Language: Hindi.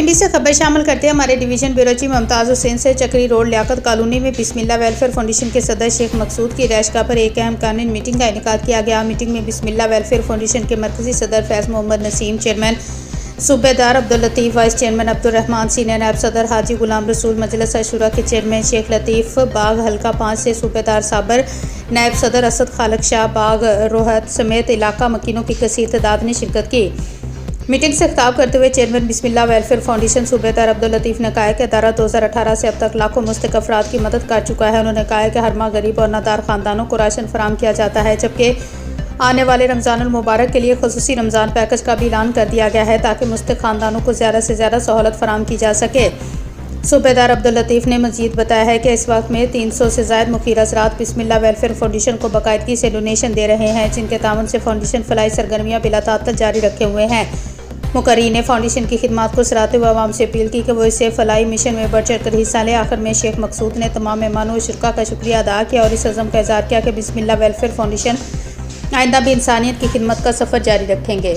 पिंडी से खबर शामिल करते हैं हमारे division bureau chief Mumtaz Hussain से। चक्री रोड लियाकत कॉलोनी में बिस्मिल्लाह वेलफेयर फाउंडेशन के सदर शेख मकसूद की रिहाइशगाह पर एक अहम कानूनी मीटिंग का इनेकाद किया गया। मीटिंग में बिस्मिल्लाह वेलफेयर फाउंडेशन के मरकजी सदर फैज़ Mohammad Naseem, chairman Subedar Abdul Latif, vice chairman Abdul Rahman, senior नायब सदर हाजी गुलाम रसूल, मजलिस अशूरा के चेयरमैन शेख लतीफ़, बाग हल्का 5 से सूबेदार साबर, नायब सदर असद खालक शाह, बाग रोहत समेत इलाका मकीनों की कसीर तादाद ने शिरकत की। मीटिंग से खिताब करते हुए चेयरमैन बिस्मिल्लाह वेलफेयर फाउंडेशन सूबेदार अब्दुल लतीफ़ ने कहा कि अदारा 2018 से अब तक लाखों मुस्तक अफराद की मदद कर चुका है। उन्होंने कहा कि हर माह गरीब और नादार ख़ानदानों को राशन फराम किया जाता है, जबकि आने वाले रमज़ानुल मुबारक के लिए खुसूसी रमज़ान पैकेज का भी ऐलान कर दिया गया है ताकि मुस्तक ख़ानदानों को ज़्यादा से ज़्यादा सहूलत फराम की जा सके। सूबेदार अब्दुल लतीफ़ ने मज़ीद बताया है कि इस वक्त में 300 से ज़ायद मुखीर हज़रात बिस्मिल्लाह वेलफेयर फाउंडेशन को बाकायदगी से डोनेशन दे रहे हैं, जिनके ताउन से फाउंडेशन फलाई सरगर्मियाँ बिलाताअत्तल जारी रखे हुए हैं। मुकर्रीन ने फाउंडेशन की खिदमात को सराहते हुए आवाम से अपील की कि वो इसे फलाई मिशन में बढ़ चढ़ कर हिस्सा लें। आखिर में शेख मकसूद ने तमाम मेहमानों और शुरका का शुक्रिया अदा किया और इस अज़म का इज़हार किया कि बिस्मिल्लाह वेलफेयर फाउंडेशन आइंदा भी इंसानियत की खिदमत का सफ़र जारी रखेंगे।